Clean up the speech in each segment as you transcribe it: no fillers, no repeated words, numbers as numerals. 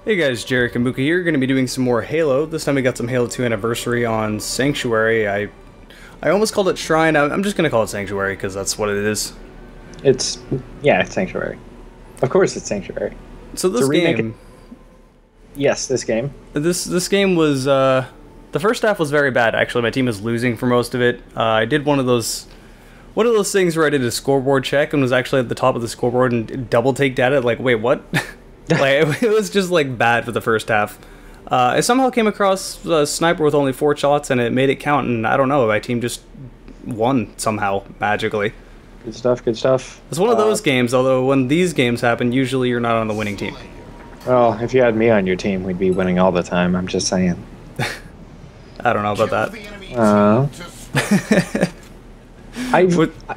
Hey guys, Jarek and Buka here. Going to be doing some more Halo. This time we got some Halo 2 Anniversary on Sanctuary. I almost called it Shrine. I'm just going to call it Sanctuary because that's what it is. It's Sanctuary. Of course it's Sanctuary. So this game... Yes, this game. This game was... the first half was very bad, actually. My team was losing for most of it. I did one of those things where I did a scoreboard check and was actually at the top of the scoreboard and double take data. Like, wait, what? Like, it was just like bad for the first half. I somehow came across a sniper with only 4 shots and it made it count, and I don't know, my team just won somehow, magically. Good stuff, good stuff. It's one of those games, although when these games happen, usually you're not on the winning team. Well, if you had me on your team, we'd be winning all the time, I'm just saying. I don't know about that.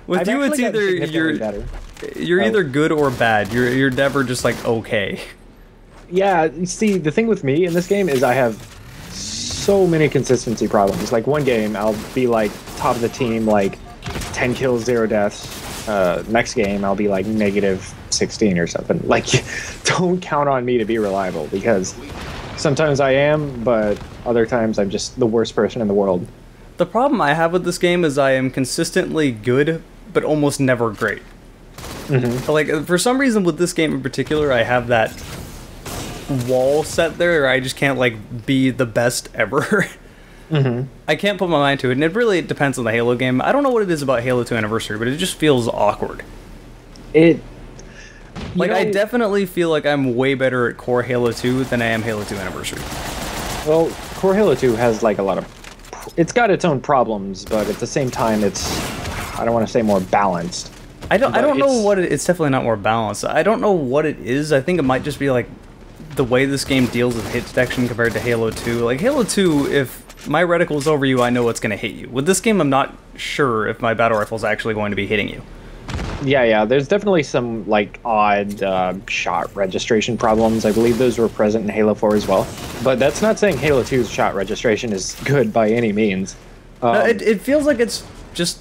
With you, it's either you're either good or bad. You're never just like okay. Yeah, you see, the thing with me in this game is I have so many consistency problems. Like one game, I'll be like top of the team, like 10 kills, 0 deaths. Next game, I'll be like negative 16 or something. Like, don't count on me to be reliable because sometimes I am, but other times I'm just the worst person in the world. The problem I have with this game is I am consistently good, but almost never great. Like, for some reason with this game in particular, I have that wall set there where I just can't, like, be the best ever. I can't put my mind to it, and it really depends on the Halo game. I don't know what it is about Halo 2 Anniversary, but it just feels awkward. I definitely feel like I'm way better at core Halo 2 than I am Halo 2 Anniversary. Well, core Halo 2 has, like, a lot of... It's got its own problems, but at the same time, it's... I don't want to say more balanced. I don't know what it's definitely not more balanced. I don't know what it is. I think it might just be like the way this game deals with hit detection compared to Halo 2. Like Halo 2, if my reticle's over you, I know what's going to hit you. With this game, I'm not sure if my battle rifle's actually going to be hitting you. Yeah, there's definitely some like odd shot registration problems. I believe those were present in Halo 4 as well. But that's not saying Halo 2's shot registration is good by any means. No, it feels like it's just...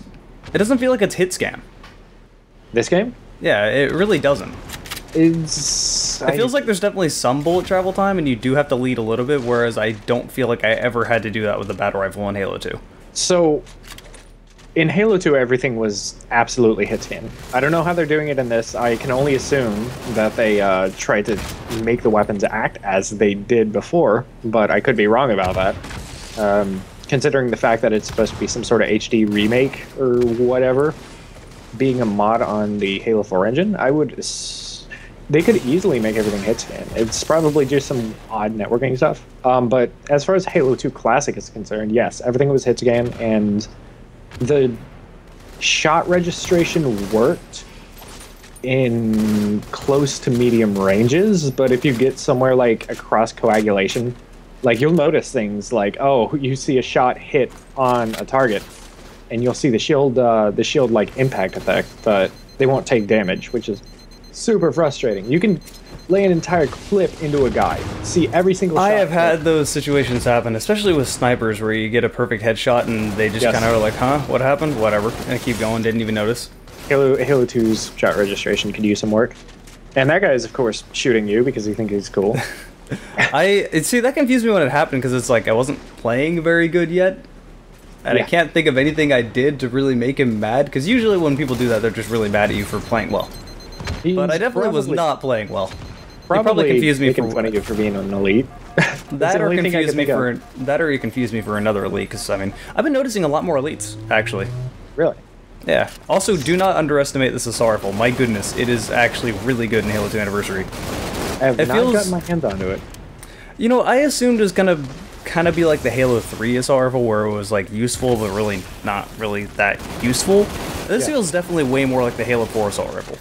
It doesn't feel like it's hit scan. This game? Yeah, it really doesn't. It feels like there's definitely some bullet travel time, and you do have to lead a little bit, whereas I don't feel like I ever had to do that with the battle rifle in Halo 2. So, in Halo 2, everything was absolutely hit scan. I don't know how they're doing it in this. I can only assume that they tried to make the weapons act as they did before, but I could be wrong about that. Considering the fact that it's supposed to be some sort of HD remake or whatever, being a mod on the Halo 4 engine, they could easily make everything hit scan. It's probably just some odd networking stuff. But as far as Halo 2 Classic is concerned, yes, everything was hit scan, and the shot registration worked in close to medium ranges, but if you get somewhere like across coagulation, like you'll notice things like, oh, you see a shot hit on a target, and you'll see the shield like impact effect, but they won't take damage, which is super frustrating. You can lay an entire clip into a guy, see every single shot. I have had those situations happen, especially with snipers, where you get a perfect headshot and they just kind of are like, huh, what happened? Whatever, and keep going, didn't even notice. Halo 2's shot registration could use some work. And that guy is, of course, shooting you because he thinks he's cool. See, that confused me when it happened, because it's like I wasn't playing very good yet. And I can't think of anything I did to really make him mad, because usually when people do that, they're just really mad at you for playing well. But I definitely was not playing well. Probably confused me making fun of you for being an elite. That or you confused me for another elite, because I mean, I've been noticing a lot more elites, actually. Really? Yeah. Also, do not underestimate this assault rifle. My goodness, it is actually really good in Halo 2 Anniversary. I have not gotten my hands onto it. You know, I assumed it was gonna kind of be like the Halo 3 assault rifle, where it was like useful, but really not really that useful. This feels definitely way more like the Halo 4 assault rifle.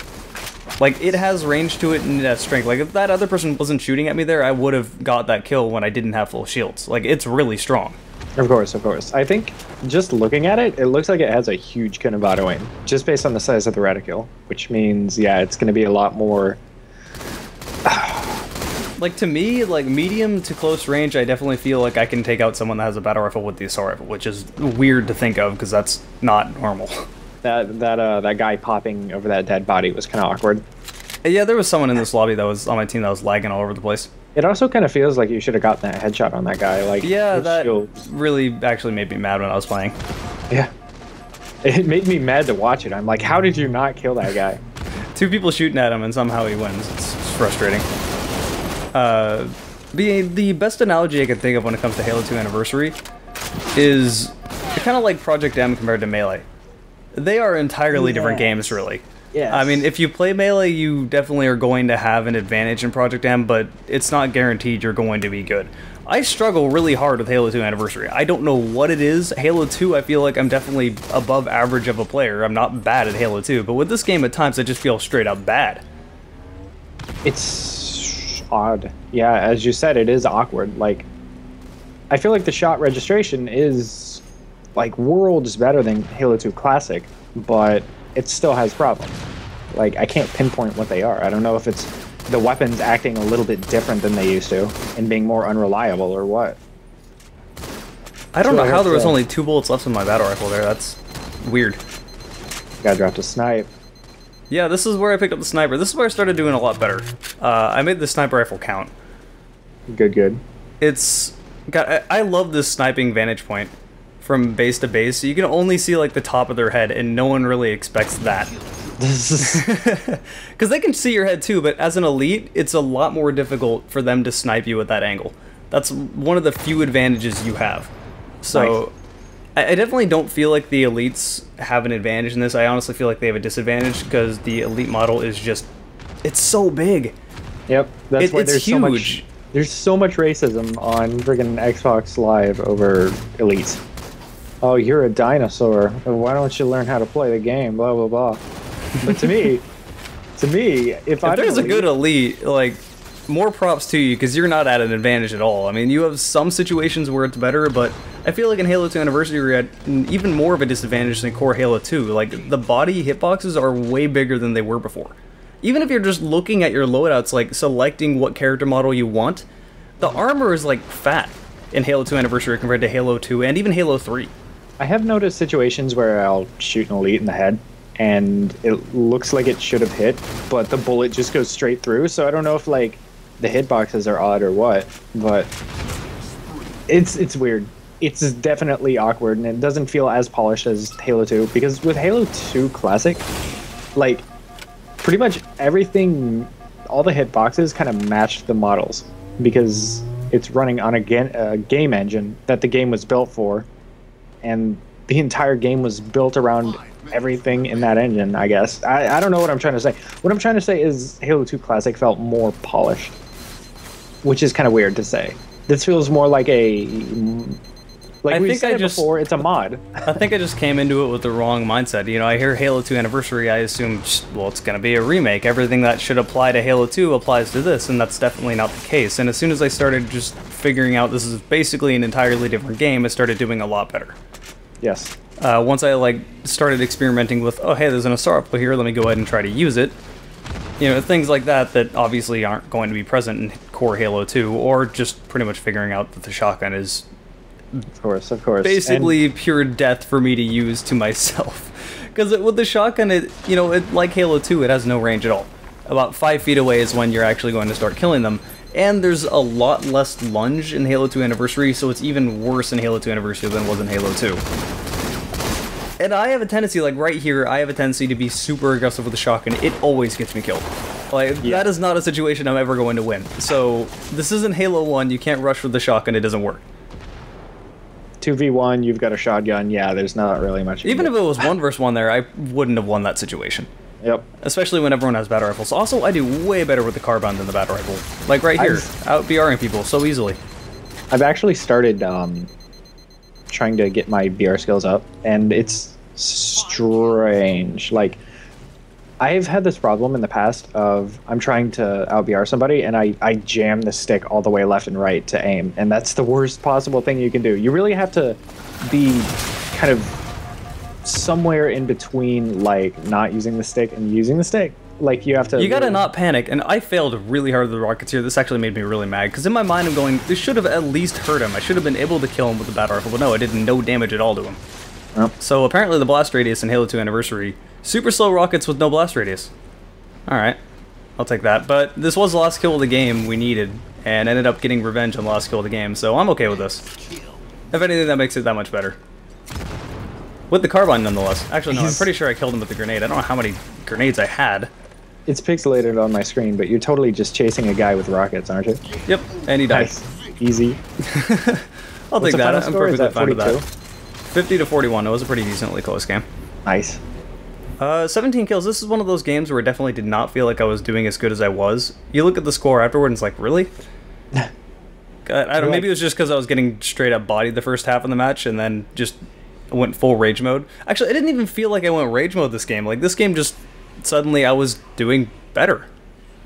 Like, it has range to it and it has strength. Like, if that other person wasn't shooting at me there, I would have got that kill when I didn't have full shields. Like, it's really strong. Of course, of course. I think, just looking at it, it looks like it has a huge Kinobado aim, just based on the size of the reticule, which means, yeah, it's going to be a lot more... Like, to me, like, medium to close range, I definitely feel like I can take out someone that has a battle rifle with the assault rifle, which is weird to think of, because that's not normal. That guy popping over that dead body was kind of awkward. Yeah, there was someone in this lobby that was on my team that was lagging all over the place. It also kind of feels like you should have gotten that headshot on that guy. Like, yeah, that really actually made me mad when I was playing. Yeah. It made me mad to watch it. I'm like, how did you not kill that guy? 2 people shooting at him and somehow he wins. It's frustrating. The best analogy I can think of when it comes to Halo 2 Anniversary is kind of like Project M compared to Melee. They are entirely different games, really. Yes. I mean, if you play Melee, you definitely are going to have an advantage in Project M, but it's not guaranteed you're going to be good. I struggle really hard with Halo 2 Anniversary. I don't know what it is. Halo 2, I feel like I'm definitely above average of a player. I'm not bad at Halo 2, but with this game at times I just feel straight up bad. It's odd. Yeah, as you said, it is awkward. Like, I feel like the shot registration is like worlds better than Halo 2 Classic, but it still has problems. Like, I can't pinpoint what they are. I don't know if it's the weapons acting a little bit different than they used to and being more unreliable or what. I don't know how there was only 2 bullets left in my battle rifle there. That's weird. Gotta drop the snipe. Yeah, this is where I picked up the sniper. This is where I started doing a lot better. I made the sniper rifle count. Good. I love this sniping vantage point from base to base. So you can only see like the top of their head, and no one really expects that. Because they can see your head too, but as an elite, it's a lot more difficult for them to snipe you at that angle. That's one of the few advantages you have. So, nice. I definitely don't feel like the elites have an advantage in this. I honestly feel like they have a disadvantage because the elite model is just, it's so big. Yep, that's why there's huge. So much. There's so much racism on friggin' Xbox Live over elites. Oh, you're a dinosaur. Why don't you learn how to play the game? Blah blah blah. But to me, if there's a good elite, like, more props to you, because you're not at an advantage at all. I mean, you have some situations where it's better, but I feel like in Halo 2 Anniversary, you're at even more of a disadvantage than core Halo 2. Like, the body hitboxes are way bigger than they were before. Even if you're just looking at your loadouts, like, selecting what character model you want, the armor is, like, fat in Halo 2 Anniversary compared to Halo 2 and even Halo 3. I have noticed situations where I'll shoot an elite in the head, and it looks like it should have hit, but the bullet just goes straight through, so I don't know if, like, the hitboxes are odd or what, but it's weird. It's definitely awkward, and it doesn't feel as polished as Halo 2, because with Halo 2 Classic, like, pretty much everything, all the hitboxes kind of matched the models, because it's running on a game engine that the game was built for, and the entire game was built around everything in that engine, I guess. I don't know what I'm trying to say. What I'm trying to say is Halo 2 Classic felt more polished, which is kind of weird to say. This feels more like like we said before, it's a mod. I think I just came into it with the wrong mindset. You know, I hear Halo 2 Anniversary, I assume, well, it's going to be a remake. Everything that should apply to Halo 2 applies to this, and that's definitely not the case. And as soon as I started just figuring out this is basically an entirely different game, I started doing a lot better. Yes. Once I, like, started experimenting with, oh, hey, there's an assault rifle here, let me go ahead and try to use it. You know, things like that that obviously aren't going to be present in core Halo 2, or just pretty much figuring out that the shotgun is... Of course. Basically pure death for me to use to myself. Because with the shotgun, like Halo 2, it has no range at all. About 5 feet away is when you're actually going to start killing them. And there's a lot less lunge in Halo 2 Anniversary, so it's even worse in Halo 2 Anniversary than it was in Halo 2. And I have a tendency, like right here, I have a tendency to be super aggressive with the shotgun. It always gets me killed. Like, yeah. That is not a situation I'm ever going to win. So, this isn't Halo 1, you can't rush with the shotgun, it doesn't work. 2v1, you've got a shotgun, yeah, there's not really much. Even if it was 1 versus 1 there, I wouldn't have won that situation. Yep. Especially when everyone has battle rifles. Also, I do way better with the carbine than the battle rifle. Like right here, out BRing people so easily. I've actually started trying to get my BR skills up, and it's strange. Like, I've had this problem in the past of I'm trying to out-BR somebody, and I jam the stick all the way left and right to aim, and that's the worst possible thing you can do. You really have to be kind of somewhere in between, like, not using the stick and using the stick. Like, you have to... You gotta not panic, and I failed really hard with the rockets here. This actually made me really mad, because in my mind I'm going, this should have at least hurt him. I should have been able to kill him with the battle rifle, but no, it did no damage at all to him. Yep. So apparently the blast radius in Halo 2 Anniversary, super slow rockets with no blast radius. Alright, I'll take that. But this was the last kill of the game we needed, and ended up getting revenge on the last kill of the game, so I'm okay with this. If anything, that makes it that much better. With the carbine, nonetheless. Actually, no, I'm pretty sure I killed him with the grenade. I don't know how many grenades I had. It's pixelated on my screen, but you're totally just chasing a guy with rockets, aren't you? Yep, and he died. Nice. Easy. I'll take that. I'm perfectly fine with that. 42? 50 to 41. It was a pretty decently close game. Nice. 17 kills. This is one of those games where I definitely did not feel like I was doing as good as I was. You look at the score afterward and it's like, really? I don't. Maybe it was just because I was getting straight up bodied the first half of the match and then just went full rage mode. Actually, I didn't even feel like I went rage mode this game. Like, this game just... Suddenly, I was doing better.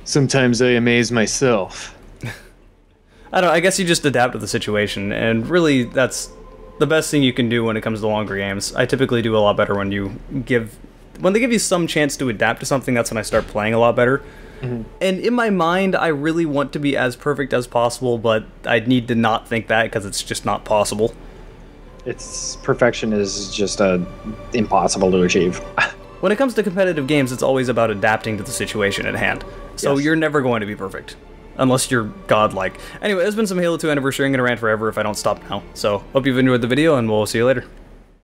Sometimes I amaze myself. I don't know, I guess you just adapt to the situation, and really, that's the best thing you can do when it comes to longer games. I typically do a lot better when they give you some chance to adapt to something. That's when I start playing a lot better. And in my mind, I really want to be as perfect as possible, but I need to not think that, because it's just not possible. Perfection is just impossible to achieve. When it comes to competitive games, it's always about adapting to the situation at hand. So you're never going to be perfect. Unless you're godlike. Anyway, it's been some Halo 2 anniversary. I'm going to rant forever if I don't stop now. So, hope you've enjoyed the video, and we'll see you later.